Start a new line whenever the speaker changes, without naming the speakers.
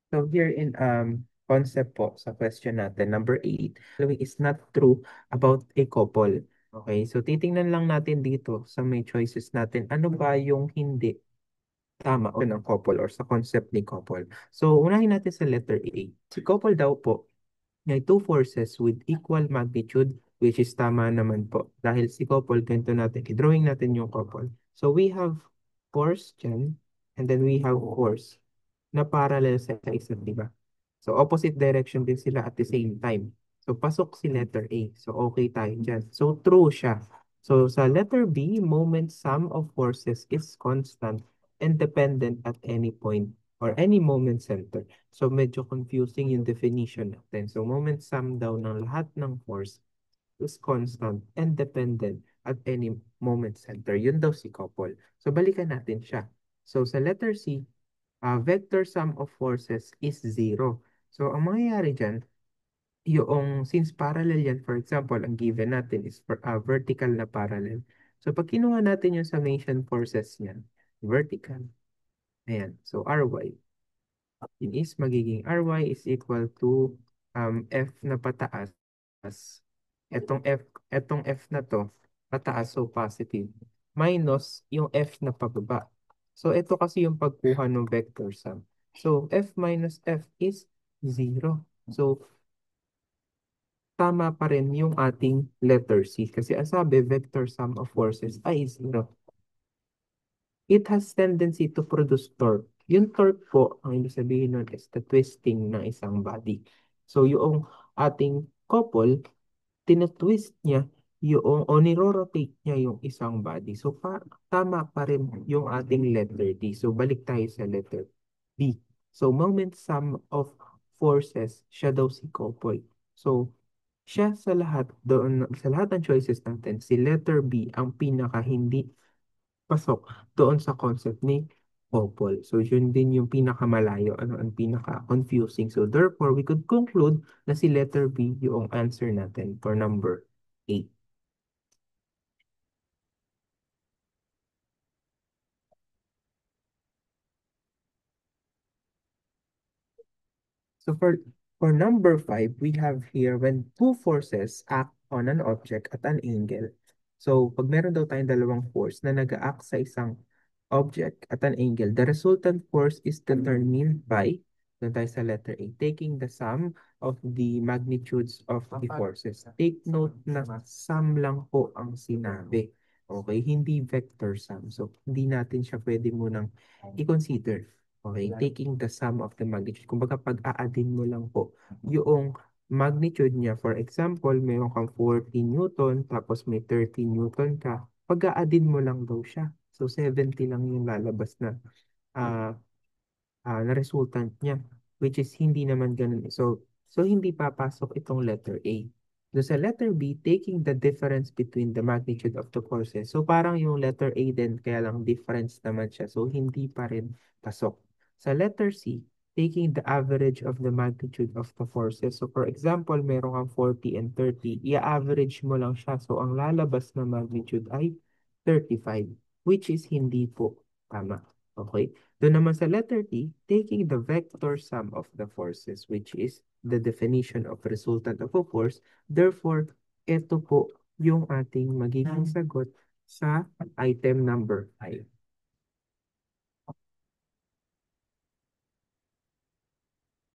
So here in concept po sa question natin, number 8, following is not true about a couple. Okay, so titingnan lang natin dito sa may choices natin, ano ba yung hindi tama o ng couple or sa concept ni couple. So unahin natin sa letter A. Si couple daw po may two forces with equal magnitude, which is tama naman po. Dahil si couple, ganito natin, i-drawing natin yung couple. So we have force dyan, and then we have force na parallel sa isa't iba. So opposite direction din sila at the same time. So pasok si letter A. So okay tayo dyan. So true siya. So sa letter B, moment sum of forces is constant and dependent at any point or any moment center. So medyo confusing yung definition natin. So moment sum daw ng lahat ng force is constant and dependent at any moment center. Yun daw si couple. So balikan natin siya. So sa letter C, vector sum of forces is zero. So ang mangyayari dyan, yung since parallel yan, for example, ang given natin is vertical na parallel. So pag kinuha natin yung summation forces niyan, vertical. Ayan. So Ry. Yun is magiging Ry is equal to F na pataas. Etong F na to, pataas, so positive. Minus yung F na pababa. So ito kasi yung pagkuha ng vector sum. So F minus F is 0. So tama pa rin yung ating letter C. Kasi ang sabi, vector sum of forces ay 0. It has tendency to produce torque. Yung torque po, ang ibig sabihin nun is the twisting ng isang body. So yung ating couple, tinatwist niya yung o niro-rotate niya yung isang body. So tama pa rin yung ating letter D. So balik tayo sa letter B. So moment sum of forces, siya daw si couple. So siya sa lahat doon sa lahat ng choices natin, si letter B ang pinaka hindi pasok doon sa concept ni couple. So, yun din yung pinakamalayo, ano ang pinaka-confusing. So, therefore, we could conclude na si letter B yung answer natin for number 8. So, for number 5, we have here when two forces act on an object at an angle. So, pag meron daw tayong dalawang force na nag-act sa isang object at an angle, the resultant force is determined by, doon tayo sa letter A, taking the sum of the magnitudes of the forces. Take note na sum lang po ang sinabi. Okay, hindi vector sum. So, hindi natin siya pwede munang i-consider. Okay, taking the sum of the magnitude. Kumbaga, pag-a-addin mo lang po yung magnitude niya. For example, mayroon kang 40 Newton, tapos may 30 Newton ka. Pag-a-addin mo lang daw siya. So, 70 lang yung lalabas ah, na resultant niya, which is hindi naman ganun. So hindi papasok itong letter A. So sa letter B, taking the difference between the magnitude of the forces. So parang yung letter A din, kaya lang difference naman siya. So hindi pa rin pasok. Sa letter C, taking the average of the magnitude of the forces. So for example, meron kang 40 and 30, i-average mo lang siya. So ang lalabas na magnitude ay 35, which is hindi po tama. Okay? Doon naman sa letter T, taking the vector sum of the forces, which is the definition of resultant of a force. Therefore, ito po yung ating magiging sagot sa item number 5.